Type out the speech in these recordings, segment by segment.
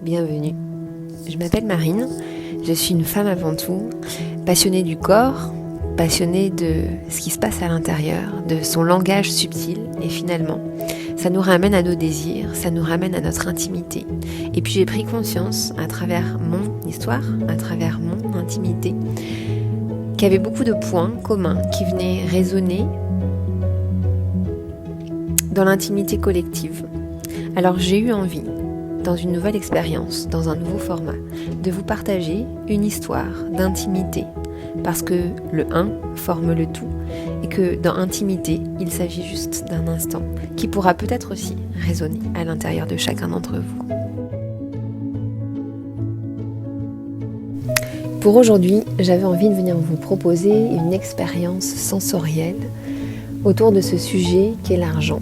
bienvenue. Je m'appelle Marine, je suis une femme avant tout, passionnée du corps, passionnée de ce qui se passe à l'intérieur, de son langage subtil et finalement, ça nous ramène à nos désirs, ça nous ramène à notre intimité. Et puis j'ai pris conscience à travers mon histoire, à travers mon intimité, qu'il y avait beaucoup de points communs qui venaient résonner dans l'intimité collective. Alors j'ai eu envie, dans une nouvelle expérience, dans un nouveau format, de vous partager une histoire d'intimité, parce que le un forme le tout, et que dans intimité, il s'agit juste d'un instant, qui pourra peut-être aussi résonner à l'intérieur de chacun d'entre vous. Pour aujourd'hui, j'avais envie de venir vous proposer une expérience sensorielle autour de ce sujet qu'est l'argent.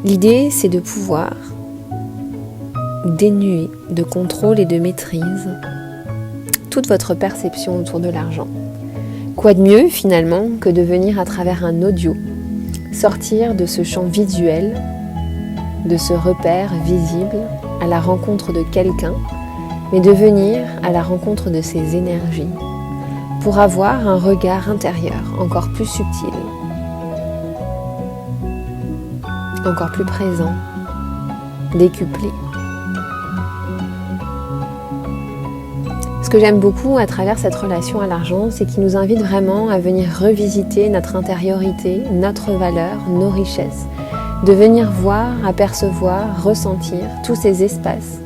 L'idée, c'est de pouvoir dénuer de contrôle et de maîtrise toute votre perception autour de l'argent. Quoi de mieux, finalement, que de venir à travers un audio, sortir de ce champ visuel, de ce repère visible, à la rencontre de quelqu'un, mais de venir à la rencontre de ses énergies, pour avoir un regard intérieur encore plus subtil, encore plus présent, décuplé. Ce que j'aime beaucoup à travers cette relation à l'argent, c'est qu'il nous invite vraiment à venir revisiter notre intériorité, notre valeur, nos richesses, de venir voir, apercevoir, ressentir tous ces espaces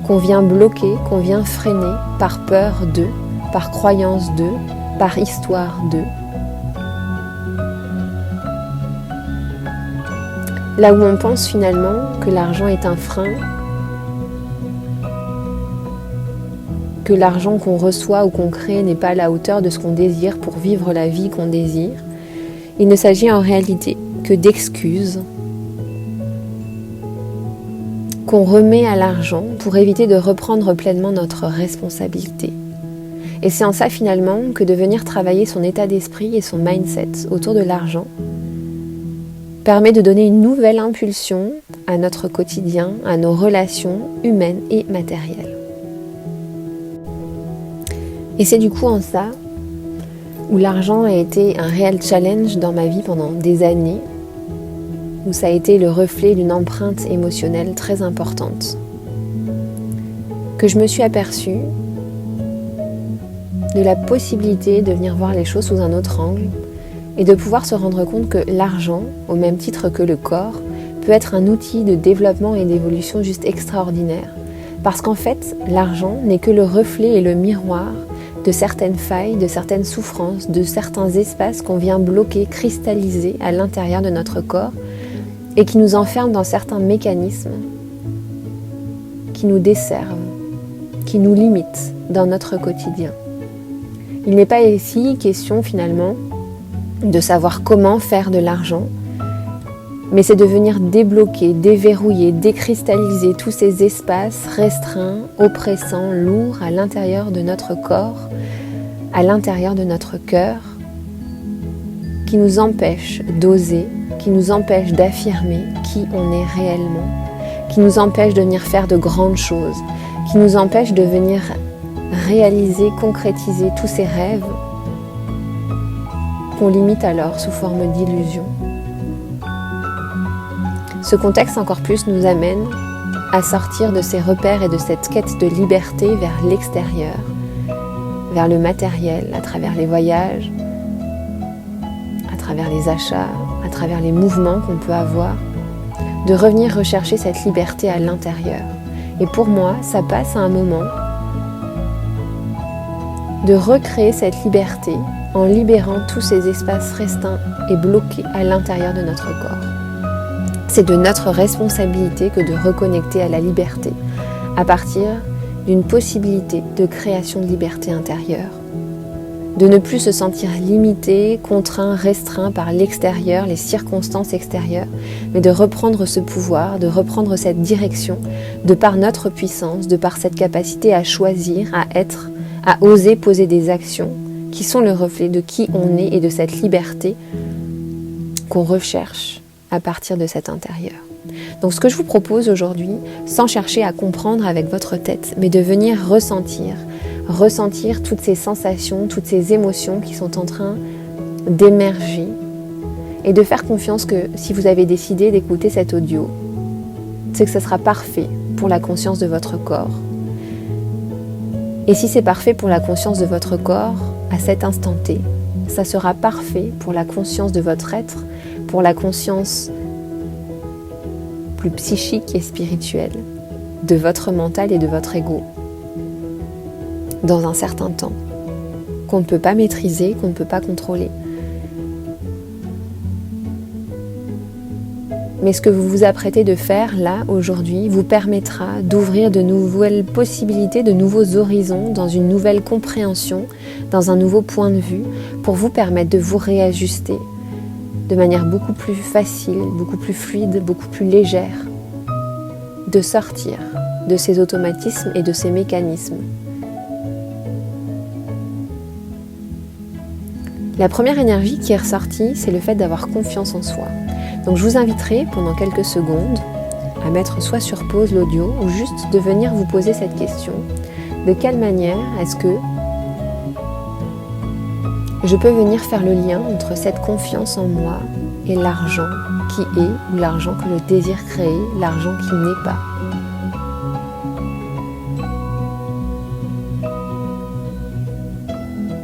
qu'on vient bloquer, qu'on vient freiner par peur d'eux, par croyance d'eux, par histoire d'eux. Là où on pense finalement que l'argent est un frein, que l'argent qu'on reçoit ou qu'on crée n'est pas à la hauteur de ce qu'on désire pour vivre la vie qu'on désire, il ne s'agit en réalité que d'excuses qu'on remet à l'argent pour éviter de reprendre pleinement notre responsabilité. Et c'est en ça finalement que de venir travailler son état d'esprit et son mindset autour de l'argent permet de donner une nouvelle impulsion à notre quotidien, à nos relations humaines et matérielles. Et c'est du coup en ça où l'argent a été un réel challenge dans ma vie pendant des années, où ça a été le reflet d'une empreinte émotionnelle très importante, que je me suis aperçue de la possibilité de venir voir les choses sous un autre angle, et de pouvoir se rendre compte que l'argent, au même titre que le corps, peut être un outil de développement et d'évolution juste extraordinaire. Parce qu'en fait, l'argent n'est que le reflet et le miroir de certaines failles, de certaines souffrances, de certains espaces qu'on vient bloquer, cristalliser à l'intérieur de notre corps et qui nous enferment dans certains mécanismes qui nous desservent, qui nous limitent dans notre quotidien. Il n'est pas ici question finalement de savoir comment faire de l'argent, mais c'est de venir débloquer, déverrouiller, décristalliser tous ces espaces restreints, oppressants, lourds à l'intérieur de notre corps, à l'intérieur de notre cœur, qui nous empêchent d'oser, qui nous empêchent d'affirmer qui on est réellement, qui nous empêchent de venir faire de grandes choses, qui nous empêchent de venir réaliser, concrétiser tous ces rêves qu'on limite alors sous forme d'illusion. Ce contexte encore plus nous amène à sortir de ces repères et de cette quête de liberté vers l'extérieur, vers le matériel, à travers les voyages, à travers les achats, à travers les mouvements qu'on peut avoir, de revenir rechercher cette liberté à l'intérieur. Et pour moi, ça passe à un moment de recréer cette liberté en libérant tous ces espaces restreints et bloqués à l'intérieur de notre corps. C'est de notre responsabilité que de reconnecter à la liberté à partir d'une possibilité de création de liberté intérieure. De ne plus se sentir limité, contraint, restreint par l'extérieur, les circonstances extérieures, mais de reprendre ce pouvoir, de reprendre cette direction, de par notre puissance, de par cette capacité à choisir, à être, à oser poser des actions qui sont le reflet de qui on est et de cette liberté qu'on recherche à partir de cet intérieur. Donc ce que je vous propose aujourd'hui, sans chercher à comprendre avec votre tête, mais de venir ressentir toutes ces sensations, toutes ces émotions qui sont en train d'émerger et de faire confiance que si vous avez décidé d'écouter cet audio, c'est que ce sera parfait pour la conscience de votre corps. Et si c'est parfait pour la conscience de votre corps, à cet instant T, ça sera parfait pour la conscience de votre être, pour la conscience plus psychique et spirituelle de votre mental et de votre ego dans un certain temps qu'on ne peut pas maîtriser, qu'on ne peut pas contrôler. Mais ce que vous vous apprêtez de faire là, aujourd'hui, vous permettra d'ouvrir de nouvelles possibilités, de nouveaux horizons, dans une nouvelle compréhension, dans un nouveau point de vue, pour vous permettre de vous réajuster de manière beaucoup plus facile, beaucoup plus fluide, beaucoup plus légère, de sortir de ces automatismes et de ces mécanismes. La première énergie qui est ressortie, c'est le fait d'avoir confiance en soi. Donc je vous inviterai pendant quelques secondes à mettre soit sur pause l'audio ou juste de venir vous poser cette question. De quelle manière est-ce que je peux venir faire le lien entre cette confiance en moi et l'argent qui est ou l'argent que je désire créer, l'argent qui n'est pas.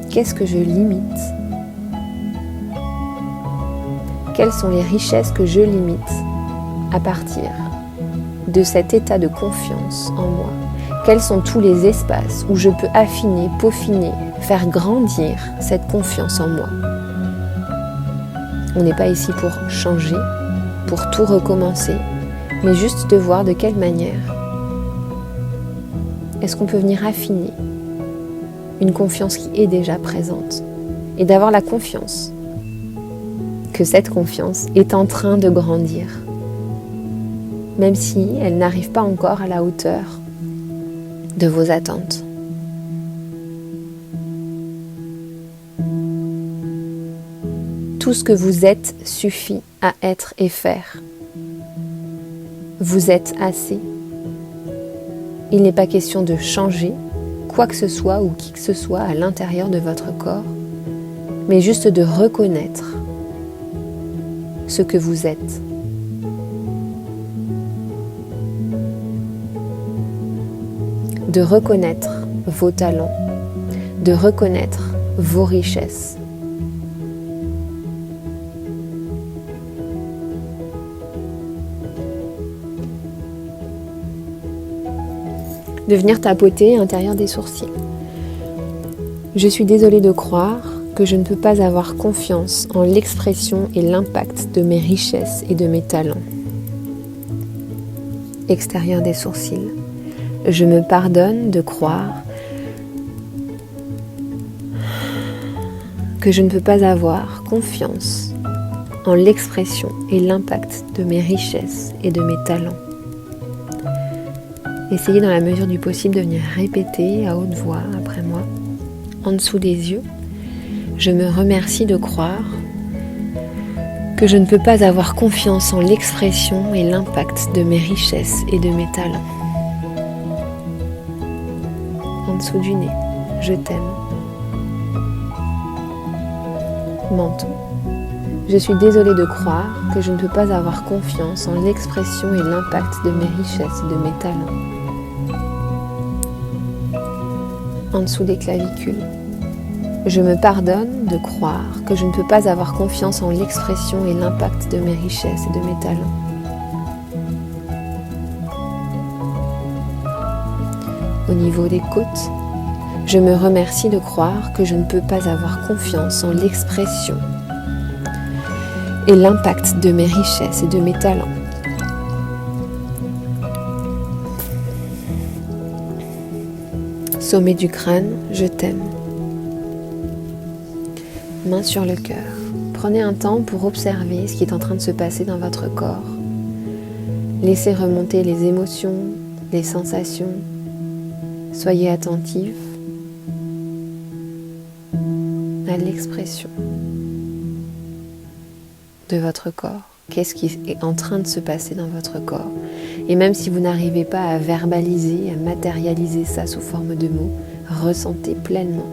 Qu'est-ce que je limite ? Quelles sont les richesses que je limite à partir de cet état de confiance en moi ? Quels sont tous les espaces où je peux affiner, peaufiner, faire grandir cette confiance en moi ? On n'est pas ici pour changer, pour tout recommencer, mais juste de voir de quelle manière est-ce qu'on peut venir affiner une confiance qui est déjà présente et d'avoir la confiance que cette confiance est en train de grandir, même si elle n'arrive pas encore à la hauteur de vos attentes. Tout ce que vous êtes suffit à être et faire. Vous êtes assez. Il n'est pas question de changer quoi que ce soit ou qui que ce soit à l'intérieur de votre corps, mais juste de reconnaître ce que vous êtes. De reconnaître vos talents, de reconnaître vos richesses. De venir tapoter à l'intérieur des sourcils. Je suis désolée de croire que je ne peux pas avoir confiance en l'expression et l'impact de mes richesses et de mes talents. Extérieur des sourcils. Je me pardonne de croire que je ne peux pas avoir confiance en l'expression et l'impact de mes richesses et de mes talents. Essayez dans la mesure du possible de venir répéter à haute voix après moi, en dessous des yeux. Je me remercie de croire que je ne peux pas avoir confiance en l'expression et l'impact de mes richesses et de mes talents. En dessous du nez, je t'aime. Menton. Je suis désolée de croire que je ne peux pas avoir confiance en l'expression et l'impact de mes richesses et de mes talents. En dessous des clavicules. Je me pardonne de croire que je ne peux pas avoir confiance en l'expression et l'impact de mes richesses et de mes talents. Au niveau des côtes, je me remercie de croire que je ne peux pas avoir confiance en l'expression et l'impact de mes richesses et de mes talents. Sommet du crâne, je t'aime. Main sur le cœur. Prenez un temps pour observer ce qui est en train de se passer dans votre corps. Laissez remonter les émotions, les sensations. Soyez attentifs à l'expression de votre corps. Qu'est-ce qui est en train de se passer dans votre corps? Et même si vous n'arrivez pas à verbaliser, à matérialiser ça sous forme de mots, ressentez pleinement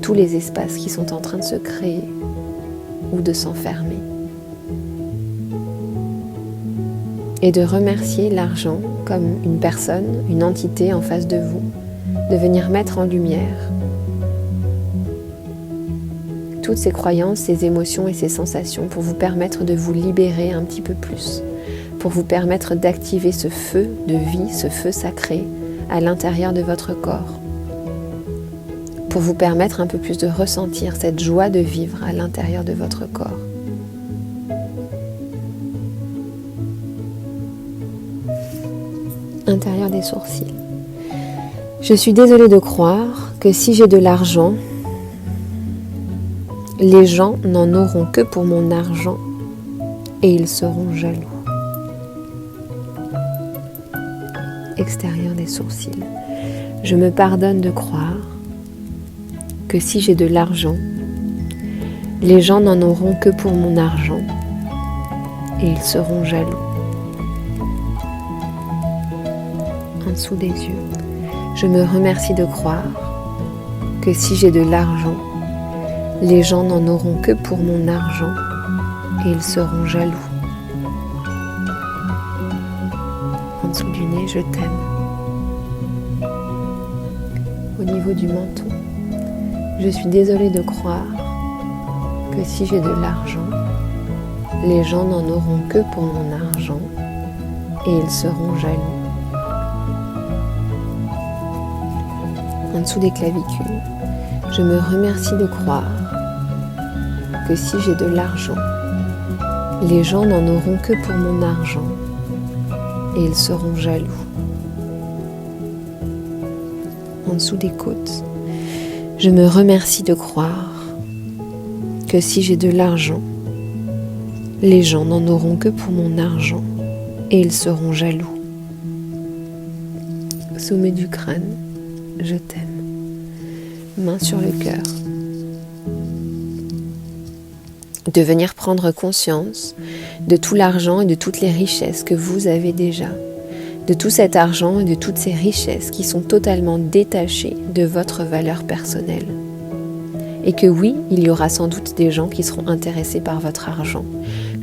tous les espaces qui sont en train de se créer ou de s'enfermer. Et de remercier l'argent comme une personne, une entité en face de vous, de venir mettre en lumière toutes ces croyances, ces émotions et ces sensations pour vous permettre de vous libérer un petit peu plus, pour vous permettre d'activer ce feu de vie, ce feu sacré à l'intérieur de votre corps, pour vous permettre un peu plus de ressentir cette joie de vivre à l'intérieur de votre corps. Intérieur des sourcils. Je suis désolée de croire que si j'ai de l'argent, les gens n'en auront que pour mon argent et ils seront jaloux. Extérieur des sourcils. Je me pardonne de croire que si j'ai de l'argent, les gens n'en auront que pour mon argent et ils seront jaloux. En dessous des yeux. Je me remercie de croire que si j'ai de l'argent, les gens n'en auront que pour mon argent et ils seront jaloux. En dessous du nez, je t'aime. Au niveau du menton, je suis désolée de croire que si j'ai de l'argent, les gens n'en auront que pour mon argent et ils seront jaloux. En dessous des clavicules, je me remercie de croire que si j'ai de l'argent, les gens n'en auront que pour mon argent et ils seront jaloux. En dessous des côtes, je me remercie de croire que si j'ai de l'argent, les gens n'en auront que pour mon argent et ils seront jaloux. Sommet du crâne, je t'aime. Main sur le cœur. De venir prendre conscience de tout l'argent et de toutes les richesses que vous avez déjà, de tout cet argent et de toutes ces richesses qui sont totalement détachées de votre valeur personnelle. Et que oui, il y aura sans doute des gens qui seront intéressés par votre argent,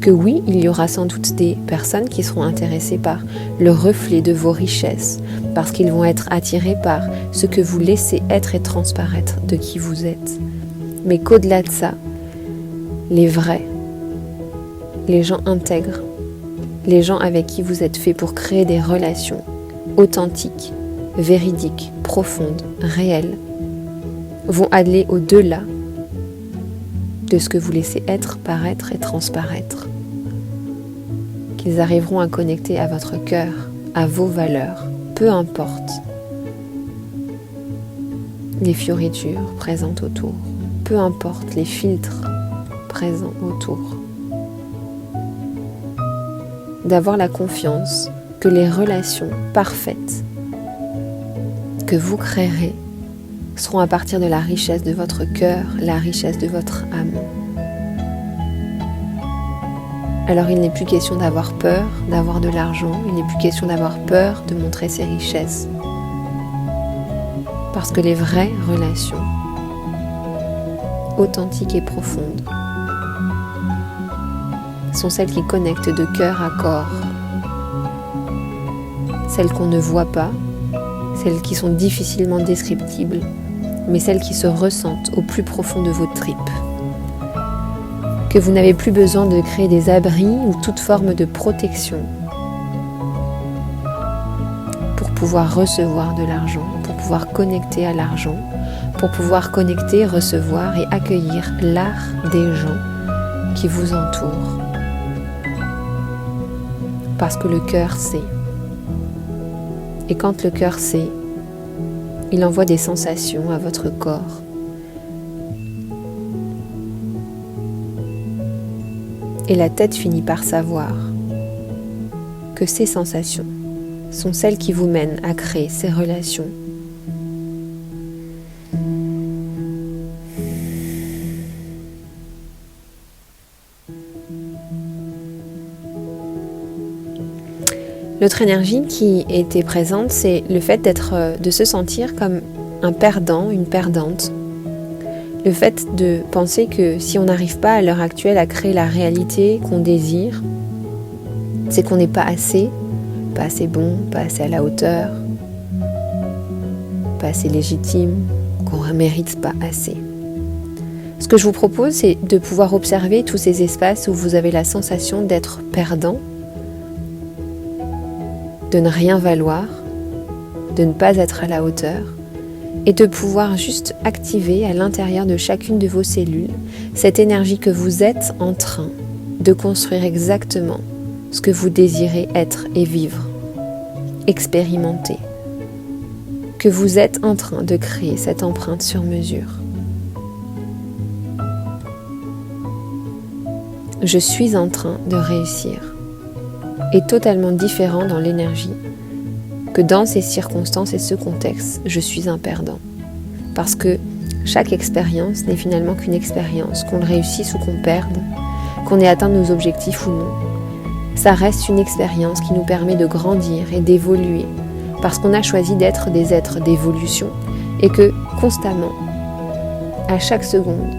que oui, il y aura sans doute des personnes qui seront intéressées par le reflet de vos richesses, parce qu'ils vont être attirés par ce que vous laissez être et transparaître de qui vous êtes. Mais qu'au-delà de ça, les vrais, les gens intègres, les gens avec qui vous êtes fait pour créer des relations authentiques, véridiques, profondes, réelles, vont aller au-delà de ce que vous laissez être, paraître et transparaître. Qu'ils arriveront à connecter à votre cœur, à vos valeurs, peu importe les fioritures présentes autour, peu importe les filtres présents autour. D'avoir la confiance que les relations parfaites que vous créerez seront à partir de la richesse de votre cœur, la richesse de votre âme. Alors il n'est plus question d'avoir peur d'avoir de l'argent, il n'est plus question d'avoir peur de montrer ses richesses. Parce que les vraies relations, authentiques et profondes, sont celles qui connectent de cœur à corps. Celles qu'on ne voit pas, celles qui sont difficilement descriptibles, mais celles qui se ressentent au plus profond de vos tripes. Que vous n'avez plus besoin de créer des abris ou toute forme de protection pour pouvoir recevoir de l'argent, pour pouvoir connecter à l'argent, pour pouvoir connecter, recevoir et accueillir l'art des gens qui vous entourent. Parce que le cœur sait. Et quand le cœur sait, il envoie des sensations à votre corps. Et la tête finit par savoir que ces sensations sont celles qui vous mènent à créer ces relations. L'autre énergie qui était présente, c'est le fait de se sentir comme un perdant, une perdante. Le fait de penser que si on n'arrive pas à l'heure actuelle à créer la réalité qu'on désire, c'est qu'on n'est pas assez bon, pas assez à la hauteur, pas assez légitime, qu'on ne mérite pas assez. Ce que je vous propose, c'est de pouvoir observer tous ces espaces où vous avez la sensation d'être perdant, de ne rien valoir, de ne pas être à la hauteur, et de pouvoir juste activer à l'intérieur de chacune de vos cellules cette énergie que vous êtes en train de construire exactement ce que vous désirez être et vivre, expérimenter, que vous êtes en train de créer cette empreinte sur mesure. Je suis en train de réussir est totalement différent dans l'énergie que dans ces circonstances et ce contexte, je suis un perdant. Parce que chaque expérience n'est finalement qu'une expérience, qu'on le réussisse ou qu'on perde, qu'on ait atteint nos objectifs ou non. Ça reste une expérience qui nous permet de grandir et d'évoluer, parce qu'on a choisi d'être des êtres d'évolution et que constamment, à chaque seconde,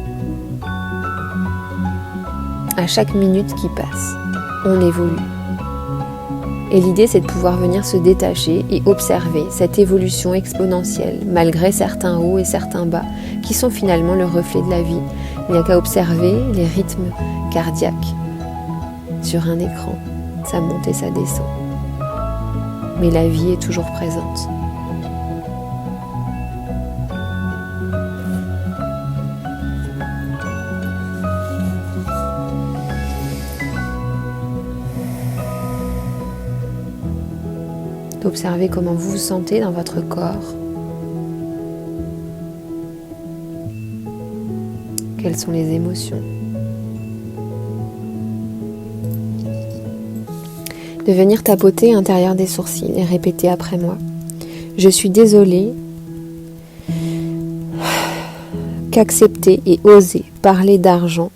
à chaque minute qui passe, on évolue. Et l'idée, c'est de pouvoir venir se détacher et observer cette évolution exponentielle, malgré certains hauts et certains bas, qui sont finalement le reflet de la vie. Il n'y a qu'à observer les rythmes cardiaques sur un écran. Ça monte et ça descend. Mais la vie est toujours présente. Observez comment vous vous sentez dans votre corps. Quelles sont les émotions? De venir tapoter à l'intérieur des sourcils et répéter après moi. Je suis désolée qu'accepter et oser parler d'argent,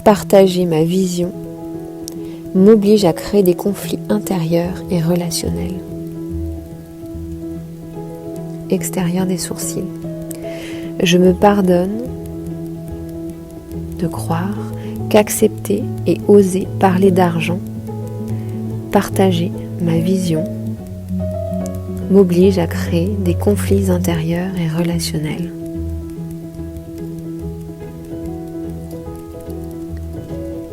partager ma vision, m'oblige à créer des conflits intérieurs et relationnels. Extérieur des sourcils. Je me pardonne de croire qu'accepter et oser parler d'argent, partager ma vision, m'oblige à créer des conflits intérieurs et relationnels.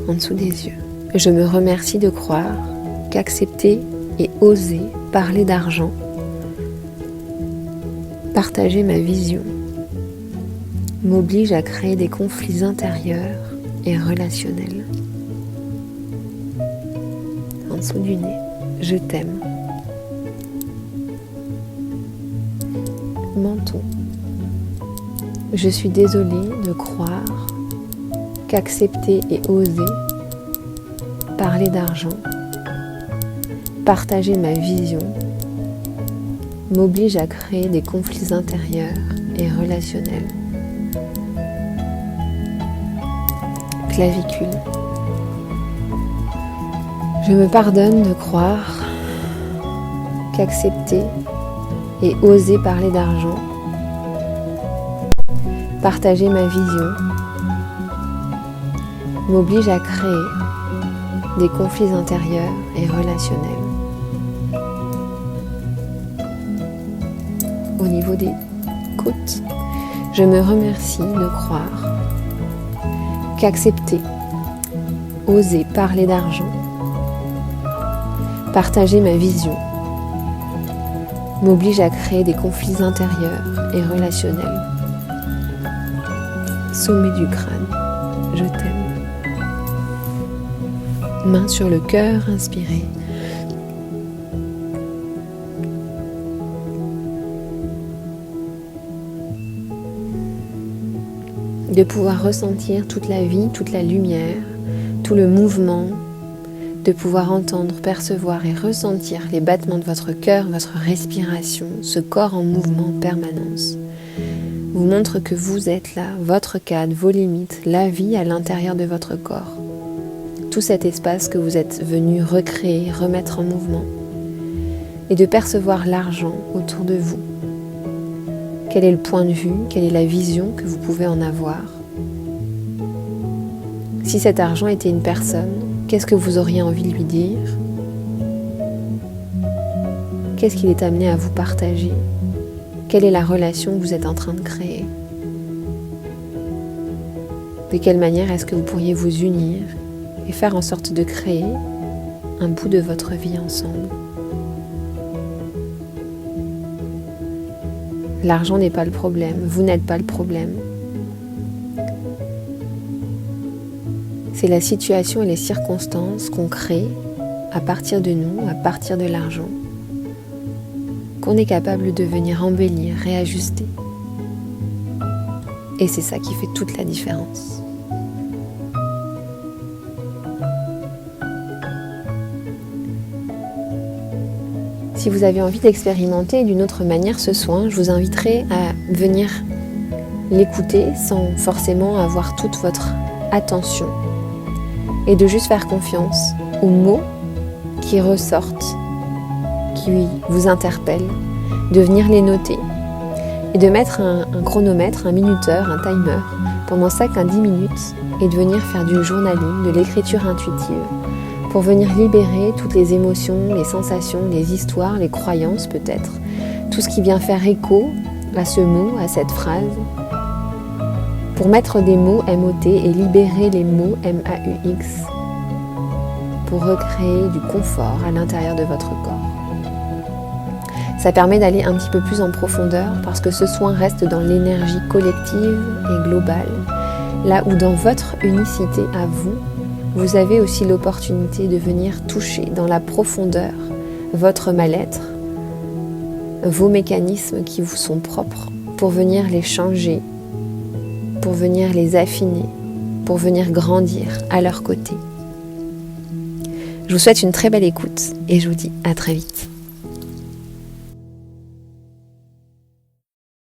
En dessous des yeux. Je me remercie de croire qu'accepter et oser parler d'argent, partager ma vision, m'oblige à créer des conflits intérieurs et relationnels. En dessous du nez, je t'aime. Menton. Je suis désolée de croire qu'accepter et oser parler d'argent, partager ma vision, m'oblige à créer des conflits intérieurs et relationnels. Clavicule. Je me pardonne de croire qu'accepter et oser parler d'argent, partager ma vision, m'oblige à créer des conflits intérieurs et relationnels. Au niveau des côtes, je me remercie de croire qu'accepter, oser parler d'argent, partager ma vision, m'oblige à créer des conflits intérieurs et relationnels. Sommet du crâne, je t'aime. Main sur le cœur, inspirez. De pouvoir ressentir toute la vie, toute la lumière, tout le mouvement, de pouvoir entendre, percevoir et ressentir les battements de votre cœur, votre respiration, ce corps en mouvement en permanence, vous montre que vous êtes là, votre cadre, vos limites, la vie à l'intérieur de votre corps. tout cet espace que vous êtes venu recréer, remettre en mouvement, et de percevoir l'argent autour de vous. Quel est le point de vue, quelle est la vision que vous pouvez en avoir? Si cet argent était une personne, qu'est-ce que vous auriez envie de lui dire? Qu'est-ce qu'il est amené à vous partager? Quelle est la relation que vous êtes en train de créer? De quelle manière est-ce que vous pourriez vous unir et faire en sorte de créer un bout de votre vie ensemble? L'argent n'est pas le problème, vous n'êtes pas le problème. C'est la situation et les circonstances qu'on crée à partir de nous, à partir de l'argent, qu'on est capable de venir embellir, réajuster. Et c'est ça qui fait toute la différence. Si vous avez envie d'expérimenter d'une autre manière ce soin, je vous inviterai à venir l'écouter sans forcément avoir toute votre attention et de juste faire confiance aux mots qui ressortent, qui vous interpellent, de venir les noter et de mettre un chronomètre, un minuteur, un timer pendant 5 à 10 minutes et de venir faire du journaling, de l'écriture intuitive pour venir libérer toutes les émotions, les sensations, les histoires, les croyances peut-être, tout ce qui vient faire écho à ce mot, à cette phrase, pour mettre des mots M-O-T et libérer les mots M-A-U-X pour recréer du confort à l'intérieur de votre corps. Ça permet d'aller un petit peu plus en profondeur parce que ce soin reste dans l'énergie collective et globale, là où dans votre unicité à vous, vous avez aussi l'opportunité de venir toucher dans la profondeur votre mal-être, vos mécanismes qui vous sont propres, pour venir les changer, pour venir les affiner, pour venir grandir à leur côté. Je vous souhaite une très belle écoute et je vous dis à très vite.